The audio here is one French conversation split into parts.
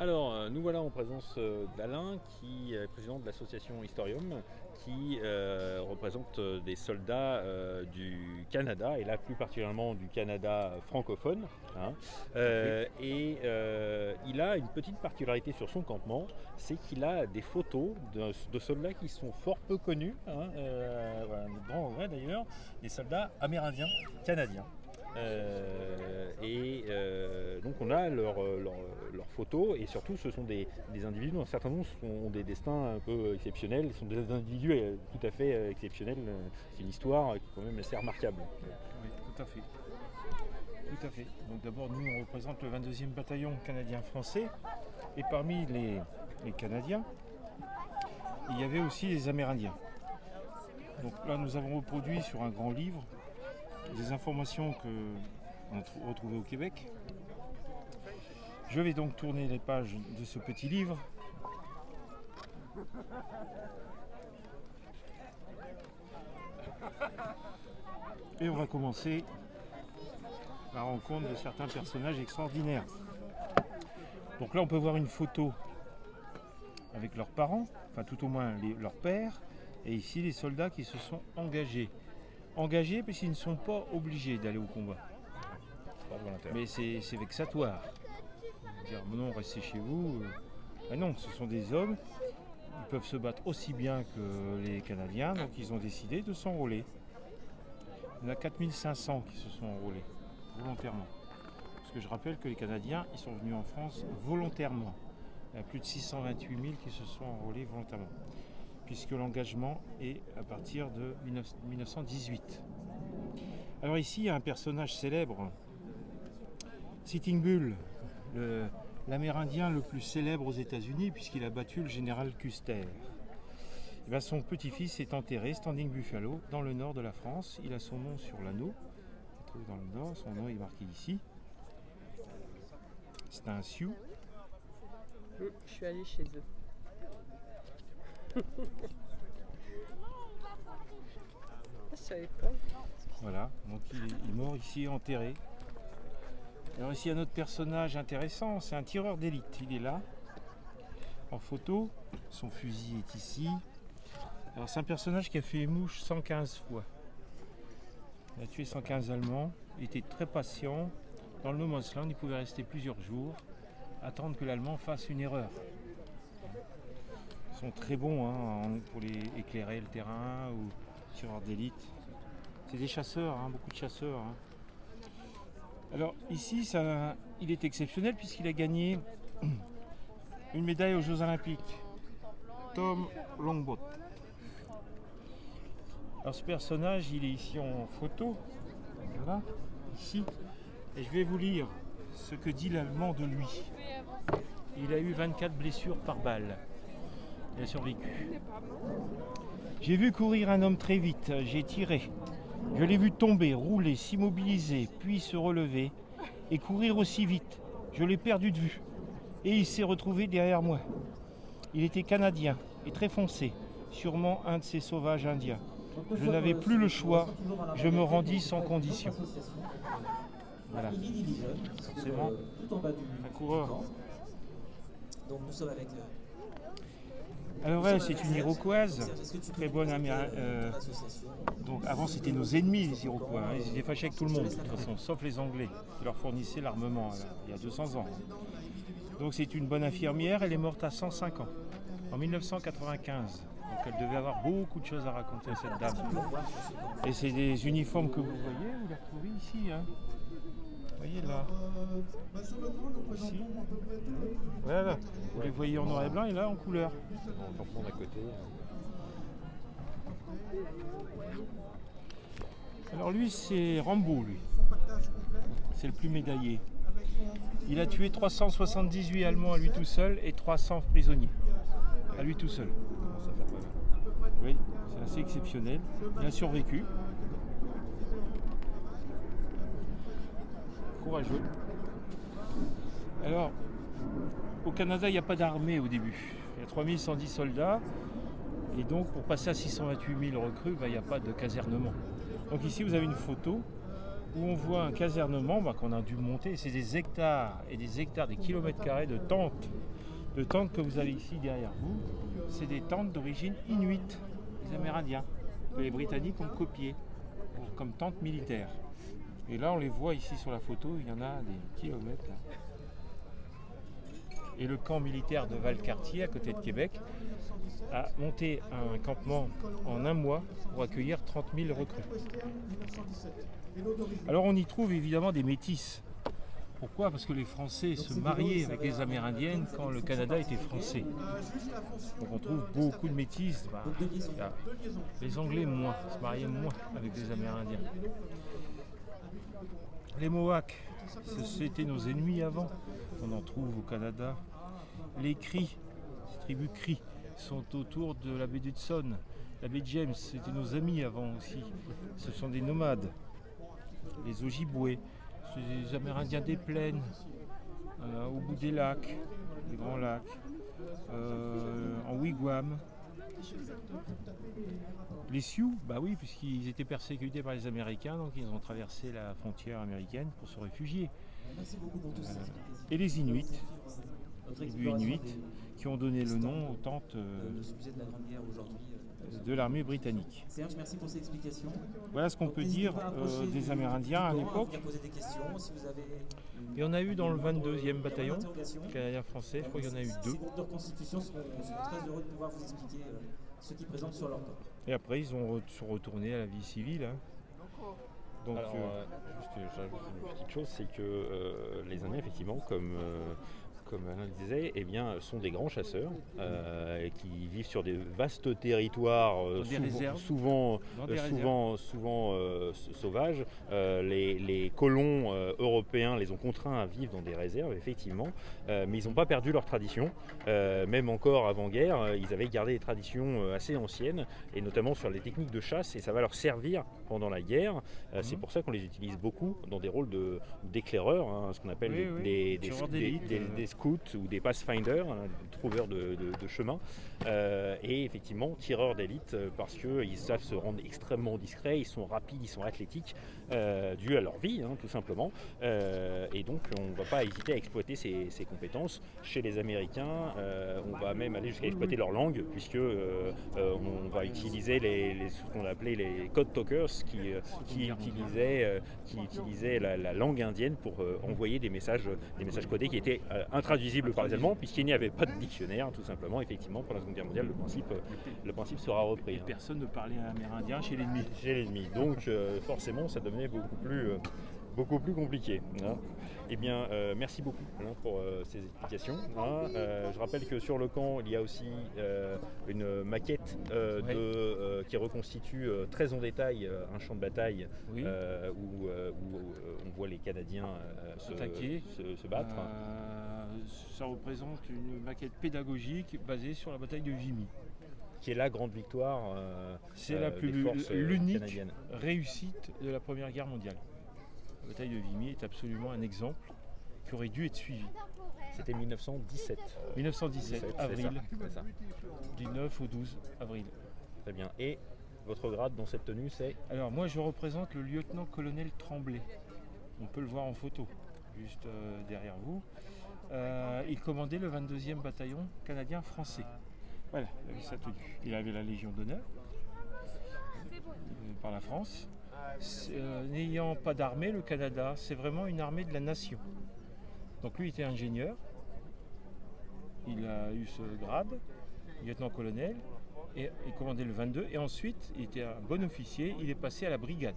Nous voilà en présence d'Alain, qui est président de l'association Historium, qui représente des soldats du Canada, et là plus particulièrement du Canada francophone. Il a une petite particularité sur son campement, c'est qu'il a des photos de soldats qui sont fort peu connus, d'ailleurs, des soldats amérindiens canadiens. Donc on a leurs photos, et surtout ce sont des individus dont un certain nombre ont des destins un peu exceptionnels, ce sont des individus tout à fait exceptionnels. C'est une histoire qui est quand même assez remarquable. Oui, tout à fait. Tout à fait. Donc d'abord, nous on représente le 22e bataillon canadien-français, et parmi les Canadiens, il y avait aussi les Amérindiens. Donc là nous avons reproduit sur un grand livre des informations qu'on a retrouvées au Québec. Je vais donc tourner les pages de ce petit livre. Et on va commencer la rencontre de certains personnages extraordinaires. Donc là on peut voir une photo avec leurs parents, enfin tout au moins leur père, et ici les soldats qui se sont engagés parce qu'ils ne sont pas obligés d'aller au combat. Mais c'est vexatoire. Dire non, restez chez vous. Non, ce sont des hommes. Ils peuvent se battre aussi bien que les Canadiens, donc ils ont décidé de s'enrôler. Il y en a 4500 qui se sont enrôlés volontairement. Parce que je rappelle que les Canadiens, ils sont venus en France volontairement. Il y a plus de 628 000 qui se sont enrôlés volontairement, puisque l'engagement est à partir de 1918. Alors ici, il y a un personnage célèbre, Sitting Bull, l'Amérindien le plus célèbre aux États-Unis, puisqu'il a battu le général Custer. Et bien, son petit-fils est enterré, Standing Buffalo, dans le nord de la France. Il a son nom sur l'anneau, on le trouve dans le nord, son nom est marqué ici. C'est un Sioux. Je suis allée chez eux. Je savais pas. Voilà, donc il est mort ici, enterré. Alors ici, un autre personnage intéressant, c'est un tireur d'élite. Il est là, en photo. Son fusil est ici. Alors c'est un personnage qui a fait mouche 115 fois. Il a tué 115 Allemands. Il était très patient. Dans le No Man's Land, il pouvait rester plusieurs jours, attendre que l'Allemand fasse une erreur. Ils sont très bons pour éclairer le terrain ou tireurs d'élite. C'est des chasseurs, beaucoup de chasseurs. Alors ici, il est exceptionnel puisqu'il a gagné une médaille aux Jeux Olympiques. Tom Longbot. Alors ce personnage, il est ici en photo. Voilà, ici. Et je vais vous lire ce que dit l'Allemand de lui. Il a eu 24 blessures par balle. Il a survécu. J'ai vu courir un homme très vite, j'ai tiré. Je l'ai vu tomber, rouler, s'immobiliser, puis se relever et courir aussi vite. Je l'ai perdu de vue et il s'est retrouvé derrière moi. Il était canadien et très foncé, sûrement un de ces sauvages indiens. Je n'avais plus le choix, je me rendis sans condition. Voilà. Forcément, un coureur. Donc nous sommes avec. Alors elle, c'est une Iroquoise, très bonne donc avant c'était nos ennemis les Iroquois, ils étaient fâchés avec tout le monde de toute façon, sauf les Anglais qui leur fournissaient l'armement il y a 200 ans. Donc c'est une bonne infirmière, elle est morte à 105 ans, en 1995. Donc elle devait avoir beaucoup de choses à raconter à cette dame. Et c'est des uniformes que vous voyez, vous les retrouvez ici. Vous voyez là, ici. Voilà, vous les voyez en noir et blanc et là en couleur. On comprend d'à côté. Alors lui c'est Rambo, lui. C'est le plus médaillé. Il a tué 378 Allemands à lui tout seul et 300 prisonniers. À lui tout seul. Oui, c'est assez exceptionnel. Il a survécu. Courageux. Alors, au Canada, il n'y a pas d'armée au début. Il y a 3110 soldats. Et donc, pour passer à 628 000 recrues, il n'y a pas de casernement. Donc ici, vous avez une photo où on voit un casernement qu'on a dû monter. C'est des hectares et des hectares, des kilomètres carrés de tentes. De tentes que vous avez ici derrière vous, c'est des tentes d'origine inuite, des Amérindiens, que les Britanniques ont copiées comme tentes militaires. Et là, on les voit ici sur la photo, il y en a des kilomètres. Là. Et le camp militaire de Valcartier, à côté de Québec, a monté un campement en un mois pour accueillir 30 000 recrues. Alors on y trouve évidemment des métis. Pourquoi? Parce que les Français se mariaient avec les Amérindiennes quand le Canada était français. Donc on trouve beaucoup de métis. Les Anglais moins, se mariaient moins avec les Amérindiens. Les Mohawks, c'était nos ennemis avant. On en trouve au Canada. Les Cris, les tribus Cris, sont autour de la baie d'Hudson. La baie James, c'était nos amis avant aussi. Ce sont des nomades. Les Ojibwés, c'est des Amérindiens des plaines, au bout des lacs, des grands lacs, en wigwam. Les Sioux, bah oui, puisqu'ils étaient persécutés par les Américains, donc ils ont traversé la frontière américaine pour se réfugier. Et les Inuits, tribus Inuits, qui ont donné le nom aux tentes de l'armée britannique. Serge, merci pour ces explications. Voilà ce qu'on peut dire des Amérindiens à l'époque. Et on a eu dans le 22e bataillon canadien-français, je crois qu'il y en a eu 2. Ces groupes de reconstitution seront très heureux de pouvoir vous expliquer ce qu'ils présentent sur leur temps. Et après, ils sont retournés à la vie civile. Hein. Donc, alors, juste j'ajoute une petite chose, c'est que les Indiens, effectivement, comme Alain le disait, eh bien, sont des grands chasseurs qui vivent sur des vastes territoires souvent sauvages. Les colons européens les ont contraints à vivre dans des réserves, effectivement, mais ils n'ont pas perdu leur tradition. Même encore avant-guerre, ils avaient gardé des traditions assez anciennes, et notamment sur les techniques de chasse, et ça va leur servir pendant la guerre. C'est pour ça qu'on les utilise beaucoup dans des rôles d'éclaireurs, hein, ce qu'on appelle des scouts ou des pathfinders, trouveurs de chemin, et effectivement tireurs d'élite, parce qu'ils savent se rendre extrêmement discrets, ils sont rapides, ils sont athlétiques, dû à leur vie, hein, tout simplement, et donc on ne va pas hésiter à exploiter ces compétences. Chez les Américains, on va même aller jusqu'à exploiter leur langue, puisque on va utiliser ce qu'on appelait les code talkers, qui utilisaient la langue indienne pour envoyer des messages codés qui étaient intraduisibles par les Allemands, puisqu'il n'y avait pas de dictionnaire, tout simplement. Effectivement, pendant la Seconde Guerre mondiale, le principe sera repris. Et personne ne parlait amérindien chez l'ennemi. Donc forcément, ça devenait beaucoup plus compliqué. Hein. Eh bien, merci beaucoup, Alain, pour ces explications. Hein. Je rappelle que sur le camp, il y a aussi une maquette qui reconstitue très en détail un champ de bataille où on voit les Canadiens se battre. Ça représente une maquette pédagogique basée sur la bataille de Vimy. Qui est la grande victoire c'est l'unique réussite de la Première Guerre mondiale. La bataille de Vimy est absolument un exemple qui aurait dû être suivi. C'était 1917. 1917, avril. C'est ça. Du 9 au 12 avril. Très bien. Et votre grade dans cette tenue, c'est? Alors moi je représente le lieutenant-colonel Tremblay. On peut le voir en photo, juste derrière vous. Il commandait le 22e bataillon canadien-français. Voilà, il avait sa tenue. Il avait la Légion d'honneur par la France. N'ayant pas d'armée, le Canada, c'est vraiment une armée de la nation. Donc lui était ingénieur, il a eu ce grade, lieutenant-colonel, et il commandait le 22, et ensuite il était un bon officier, il est passé à la brigade.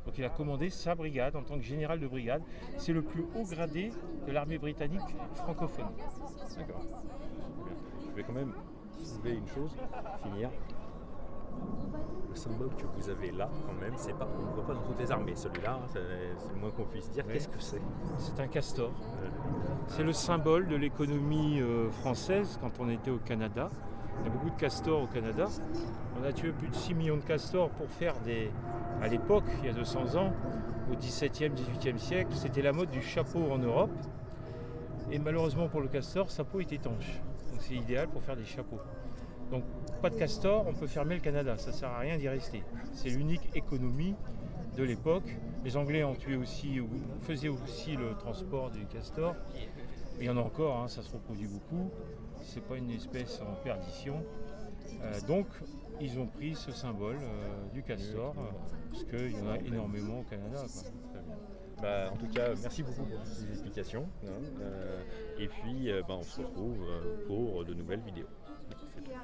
Donc il a commandé sa brigade en tant que général de brigade. C'est le plus haut gradé de l'armée britannique francophone. D'accord. Je vais quand même soulever une chose, finir. Le symbole que vous avez là, quand même, on ne voit pas dans toutes les armées. Celui-là, c'est le moins qu'on puisse dire. Oui. Qu'est-ce que c'est? C'est un castor. C'est le symbole de l'économie française quand on était au Canada. Il y a beaucoup de castors au Canada. On a tué plus de 6 millions de castors pour faire à l'époque, il y a 200 ans, au XVIIe, XVIIIe siècle, c'était la mode du chapeau en Europe. Et malheureusement pour le castor, sa peau est étanche. Donc c'est idéal pour faire des chapeaux. Donc pas de castor, on peut fermer le Canada, ça ne sert à rien d'y rester. C'est l'unique économie de l'époque Les Anglais ont tué aussi, ou faisaient aussi le transport des castors. Il y en a encore, hein, ça se reproduit beaucoup. C'est pas une espèce en perdition. Donc, ils ont pris ce symbole du castor, parce qu'il y en a énormément au Canada, quoi. Très bien. En tout cas, merci beaucoup pour toutes ces explications. Et puis, on se retrouve pour de nouvelles vidéos.